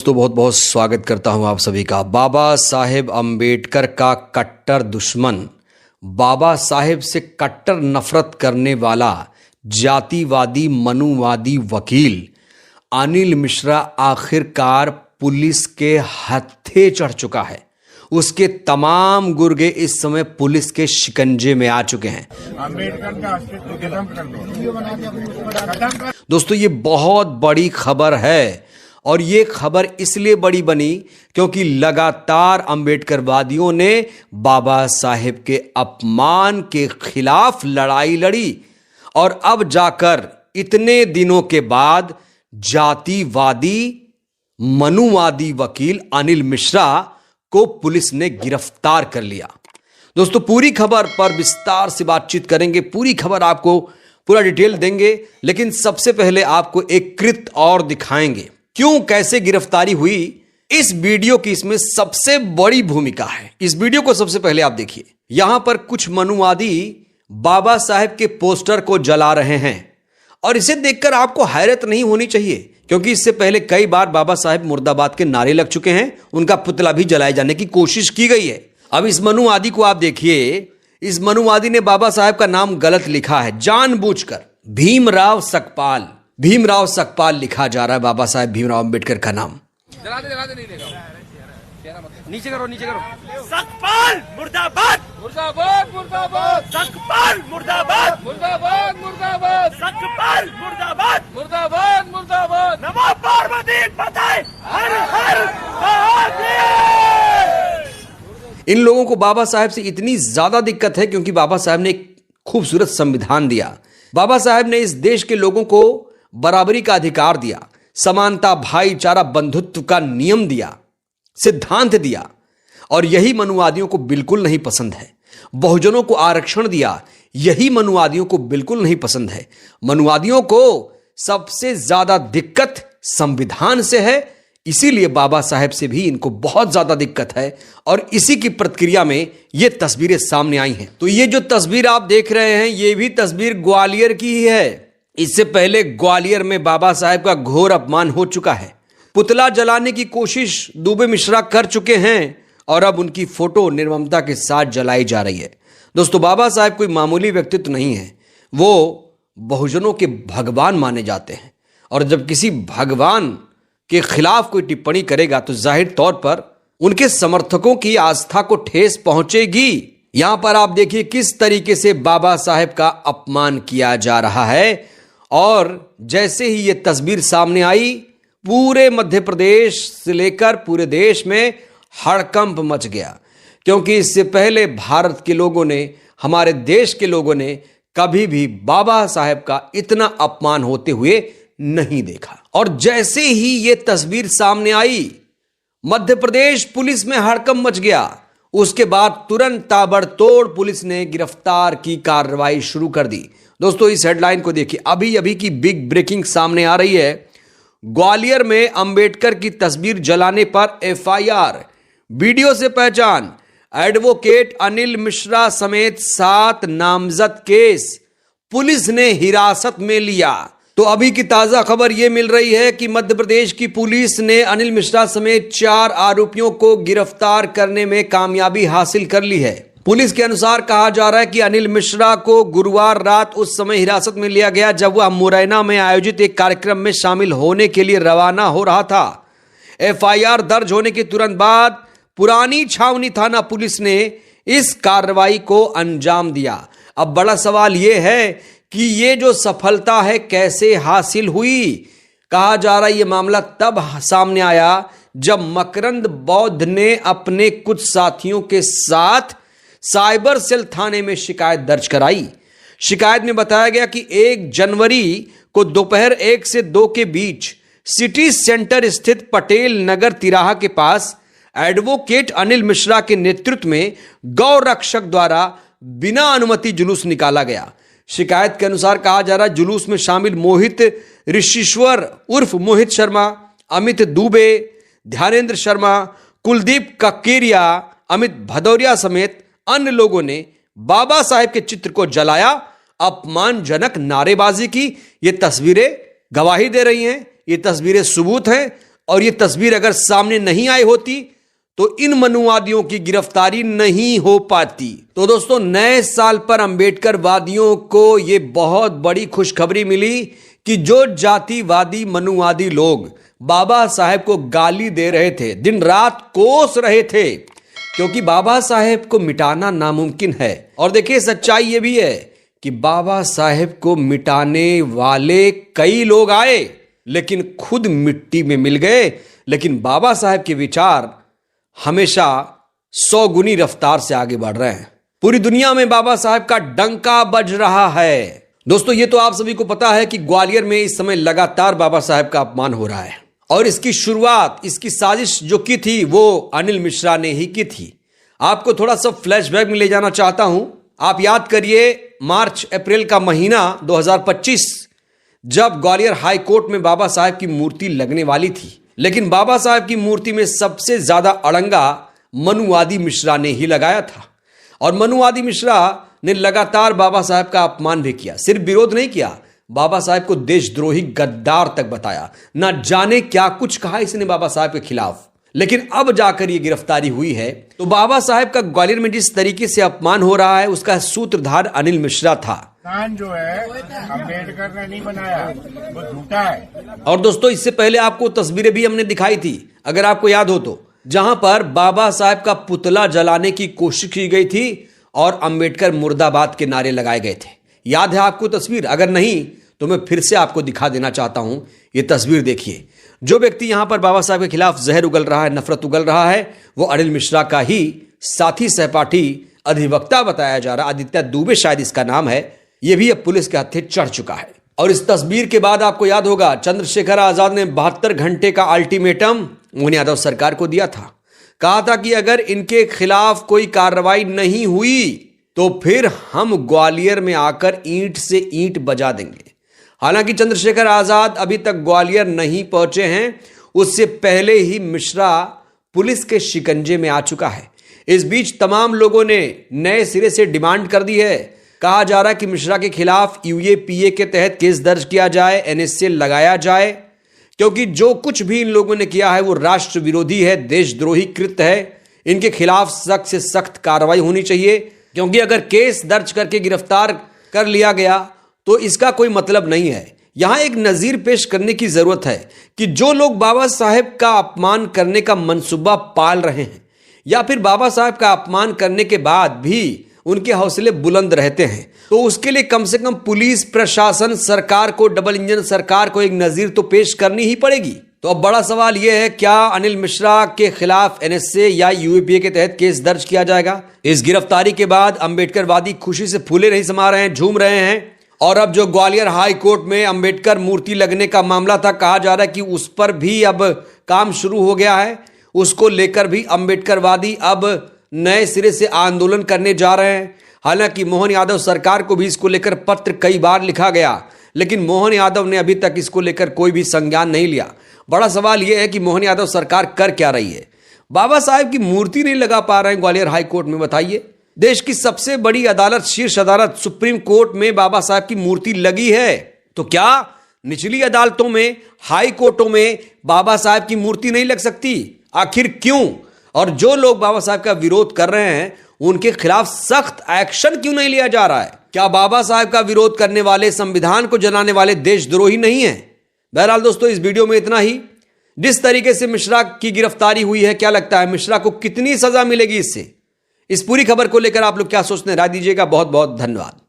तो बहुत बहुत स्वागत करता हूं आप सभी का। बाबा साहेब अम्बेडकर का कट्टर दुश्मन, बाबा साहेब से कट्टर नफरत करने वाला जातिवादी मनुवादी वकील अनिल मिश्रा आखिरकार पुलिस के हत्थे चढ़ चुका है। उसके तमाम गुर्गे इस समय पुलिस के शिकंजे में आ चुके हैं। अम्बेडकर का अस्तित्व खत्म कर दो। दोस्तों, ये बहुत बड़ी खबर है और ये खबर इसलिए बड़ी बनी क्योंकि लगातार अम्बेडकरवादियों ने बाबा साहेब के अपमान के खिलाफ लड़ाई लड़ी और अब जाकर इतने दिनों के बाद जातिवादी मनुवादी वकील अनिल मिश्रा को पुलिस ने गिरफ्तार कर लिया। दोस्तों, पूरी खबर पर विस्तार से बातचीत करेंगे, पूरी खबर आपको पूरा डिटेल देंगे, लेकिन सबसे पहले आपको एक कृत्य और दिखाएंगे। क्यों, कैसे गिरफ्तारी हुई, इस वीडियो की इसमें सबसे बड़ी भूमिका है। इस वीडियो को सबसे पहले आप देखिए। यहां पर कुछ मनुवादी बाबा साहेब के पोस्टर को जला रहे हैं और इसे देखकर आपको हैरत नहीं होनी चाहिए क्योंकि इससे पहले कई बार बाबा साहेब मुर्दाबाद के नारे लग चुके हैं, उनका पुतला भी जलाए जाने की कोशिश की गई है। अब इस मनुवादी को आप देखिए, इस मनुवादी ने बाबा साहेब का नाम गलत लिखा है जानबूझकर। भीमराव सकपाल लिखा जा रहा है बाबा साहेब भीमराव अम्बेडकर का नाम। जला दे नहीं लेगा। नीचे करो सकपाल मुर्दाबाद मुर्दाबाद मुर्दाबाद सकपाल मुर्दाबाद मुर्दाबाद मुर्दाबाद सकपाल मुर्दाबाद मुर्दाबाद मुर्दाबाद नमो पार्वती पताये हर हर महादेव। इन लोगों को बाबा साहेब से इतनी ज्यादा दिक्कत है क्योंकि बाबा साहेब ने एक खूबसूरत संविधान दिया। बाबा साहेब ने इस देश के लोगों को बराबरी का अधिकार दिया, समानता, भाईचारा, बंधुत्व का नियम दिया, सिद्धांत दिया और यही मनुवादियों को बिल्कुल नहीं पसंद है। बहुजनों को आरक्षण दिया, यही मनुवादियों को बिल्कुल नहीं पसंद है। मनुवादियों को सबसे ज्यादा दिक्कत संविधान से है, इसीलिए बाबा साहेब से भी इनको बहुत ज्यादा दिक्कत है और इसी की प्रतिक्रिया में ये तस्वीरें सामने आई हैं। तो ये जो तस्वीर आप देख रहे हैं, ये भी तस्वीर ग्वालियर की ही है। इससे पहले ग्वालियर में बाबा साहेब का घोर अपमान हो चुका है। पुतला जलाने की कोशिश दुबे मिश्रा कर चुके हैं और अब उनकी फोटो निर्ममता के साथ जलाई जा रही है। दोस्तों, बाबा साहेब कोई मामूली व्यक्तित्व नहीं है, वो बहुजनों के भगवान माने जाते हैं और जब किसी भगवान के खिलाफ कोई टिप्पणी करेगा तो जाहिर तौर पर उनके समर्थकों की आस्था को ठेस पहुंचेगी। यहां पर आप देखिए किस तरीके से बाबा साहेब का अपमान किया जा रहा है और जैसे ही यह तस्वीर सामने आई, पूरे मध्य प्रदेश से लेकर पूरे देश में हड़कंप मच गया क्योंकि इससे पहले भारत के लोगों ने, हमारे देश के लोगों ने कभी भी बाबा साहेब का इतना अपमान होते हुए नहीं देखा। और जैसे ही यह तस्वीर सामने आई, मध्य प्रदेश पुलिस में हड़कंप मच गया। उसके बाद तुरंत ताबड़तोड़ पुलिस ने गिरफ्तार की कार्रवाई शुरू कर दी। दोस्तों, इस हेडलाइन को देखिए, अभी अभी की बिग ब्रेकिंग सामने आ रही है। ग्वालियर में अंबेडकर की तस्वीर जलाने पर एफआईआर, वीडियो से पहचान, एडवोकेट अनिल मिश्रा समेत 7 नामजद केस पुलिस ने हिरासत में लिया। तो अभी की ताजा खबर यह मिल रही है कि मध्य प्रदेश की पुलिस ने अनिल मिश्रा समेत 4 आरोपियों को गिरफ्तार करने में कामयाबी हासिल कर ली है। पुलिस के अनुसार कहा जा रहा है कि अनिल मिश्रा को गुरुवार रात उस समय हिरासत में लिया गया जब वह मुरैना में आयोजित एक कार्यक्रम में शामिल होने के लिए रवाना हो रहा था। एफआईआर दर्ज होने के तुरंत बाद पुरानी छावनी थाना पुलिस ने इस कार्रवाई को अंजाम दिया। अब बड़ा सवाल यह है कि ये जो सफलता है कैसे हासिल हुई। कहा जा रहा है यह मामला तब सामने आया जब मकरंद बौद्ध ने अपने कुछ साथियों के साथ साइबर सेल थाने में शिकायत दर्ज कराई। शिकायत में बताया गया कि 1 जनवरी को दोपहर 1 से 2 के बीच सिटी सेंटर स्थित पटेल नगर तिराहा के पास एडवोकेट अनिल मिश्रा के नेतृत्व में गौ रक्षक द्वारा बिना अनुमति जुलूस निकाला गया। शिकायत के अनुसार कहा जा रहा है जुलूस में शामिल मोहित ऋषिश्वर उर्फ मोहित शर्मा, अमित दुबे, ध्यानेंद्र शर्मा, कुलदीप कक्केरिया, अमित भदौरिया समेत अन्य लोगों ने बाबा साहेब के चित्र को जलाया, अपमानजनक नारेबाजी की। ये तस्वीरें गवाही दे रही हैं, ये तस्वीरें सबूत हैं और ये तस्वीर अगर सामने नहीं आई होती तो इन मनुवादियों की गिरफ्तारी नहीं हो पाती। तो दोस्तों, नए साल पर अंबेडकर वादियों को ये बहुत बड़ी खुशखबरी मिली कि जो जातिवादी मनुवादी लोग बाबा साहेब को गाली दे रहे थे, दिन रात कोस रहे थे, क्योंकि बाबा साहेब को मिटाना नामुमकिन है। और देखिए, सच्चाई ये भी है कि बाबा साहेब को मिटाने वाले कई लोग आए लेकिन खुद मिट्टी में मिल गए। लेकिन बाबा साहेब के विचार हमेशा 100 गुनी रफ्तार से आगे बढ़ रहे हैं। पूरी दुनिया में बाबा साहेब का डंका बज रहा है। दोस्तों, ये तो आप सभी को पता है कि ग्वालियर में इस समय लगातार बाबा साहेब का अपमान हो रहा है और इसकी शुरुआत, इसकी साजिश जो की थी वो अनिल मिश्रा ने ही की थी। आपको थोड़ा सा फ्लैशबैक में ले जाना चाहता हूं। आप याद करिए, मार्च अप्रैल का महीना 2025, जब ग्वालियर हाई कोर्ट में बाबा साहेब की मूर्ति लगने वाली थी, लेकिन बाबा साहेब की मूर्ति में सबसे ज्यादा अड़ंगा मनुवादी मिश्रा ने ही लगाया था। और मनुवादी मिश्रा ने लगातार बाबा साहेब का अपमान भी किया। सिर्फ विरोध नहीं किया, बाबा साहेब को देशद्रोही गद्दार तक बताया। ना जाने क्या कुछ कहा इसने बाबा साहेब के खिलाफ। लेकिन अब जाकर ये गिरफ्तारी हुई है तो बाबा साहेब का ग्वालियर में जिस तरीके से अपमान हो रहा है उसका सूत्रधार अनिल मिश्रा था। जो है अम्बेडकर ने नहीं बनाया, वो झूठा है। और दोस्तों, इससे पहले आपको तस्वीरें भी हमने दिखाई थी, अगर आपको याद हो तो, जहां पर बाबा साहेब का पुतला जलाने की कोशिश की गई थी और अंबेडकर मुर्दाबाद के नारे लगाए गए थे। याद है आपको तस्वीर? अगर नहीं तो मैं फिर से आपको दिखा देना चाहता हूं। ये तस्वीर देखिए। जो व्यक्ति यहां पर बाबा साहेब के खिलाफ जहर उगल रहा है, नफरत उगल रहा है, वो अनिल मिश्रा का ही साथी, सहपाठी, अधिवक्ता बताया जा रहा। आदित्य दुबे शायद इसका नाम है। यह भी अब पुलिस के हत्थे चढ़ चुका है। और इस तस्वीर के बाद आपको याद होगा, चंद्रशेखर आजाद ने 72 घंटे का अल्टीमेटम मोहन यादव सरकार को दिया था। कहा था कि अगर इनके खिलाफ कोई कार्रवाई नहीं हुई तो फिर हम ग्वालियर में आकर ईंट से ईंट बजा देंगे। हालांकि चंद्रशेखर आजाद अभी तक ग्वालियर नहीं पहुंचे हैं, उससे पहले ही मिश्रा पुलिस के शिकंजे में आ चुका है। इस बीच तमाम लोगों ने नए सिरे से डिमांड कर दी है। कहा जा रहा है कि मिश्रा के खिलाफ यूएपीए के तहत केस दर्ज किया जाए, एनएसए लगाया जाए, क्योंकि जो कुछ भी इन लोगों ने किया है वो राष्ट्र विरोधी है, देशद्रोही कृत्य है। इनके खिलाफ सख्त से सख्त कार्रवाई होनी चाहिए, क्योंकि अगर केस दर्ज करके गिरफ्तार कर लिया गया तो इसका कोई मतलब नहीं है। यहां एक नजीर पेश करने की जरूरत है कि जो लोग बाबा साहेब का अपमान करने का मंसूबा पाल रहे हैं या फिर बाबा साहेब का अपमान करने के बाद भी उनके हौसले बुलंद रहते हैं, तो उसके लिए कम से कम पुलिस प्रशासन, सरकार को, डबल इंजन सरकार को एक नजीर तो पेश करनी ही पड़ेगी। तो अब बड़ा सवाल यह है, क्या अनिल मिश्रा के खिलाफ एनएसए या यूएपीए के तहत केस दर्ज किया जाएगा? इस गिरफ्तारी के बाद अंबेडकरवादी खुशी से फूले नहीं समा रहे हैं, झूम रहे हैं। और अब जो ग्वालियर हाई कोर्ट में अंबेडकर मूर्ति लगने का मामला था, कहा जा रहा है कि उस पर भी अब काम शुरू हो गया है। उसको लेकर भी अंबेडकरवादी अब नए सिरे से आंदोलन करने जा रहे हैं। हालांकि मोहन यादव सरकार को भी इसको लेकर पत्र कई बार लिखा गया, लेकिन मोहन यादव ने अभी तक इसको लेकर कोई भी संज्ञान नहीं लिया। बड़ा सवाल यह है कि मोहन यादव सरकार कर क्या रही है? बाबा साहेब की मूर्ति नहीं लगा पा रहे हैं ग्वालियर हाई कोर्ट में, बताइए। देश की सबसे बड़ी अदालत, शीर्ष अदालत सुप्रीम कोर्ट में बाबा साहेब की मूर्ति लगी है, तो क्या निचली अदालतों में, हाई कोर्टों में बाबा साहेब की मूर्ति नहीं लग सकती? आखिर क्यों? और जो लोग बाबा साहेब का विरोध कर रहे हैं उनके खिलाफ सख्त एक्शन क्यों नहीं लिया जा रहा है? क्या बाबा साहेब का विरोध करने वाले, संविधान को जलाने वाले देशद्रोही नहीं है? बहरहाल दोस्तों, इस वीडियो में इतना ही। जिस तरीके से मिश्रा की गिरफ्तारी हुई है, क्या लगता है मिश्रा को कितनी सजा मिलेगी इससे? इस पूरी खबर को लेकर आप लोग क्या सोचते हैं? राय दीजिएगा। बहुत बहुत धन्यवाद।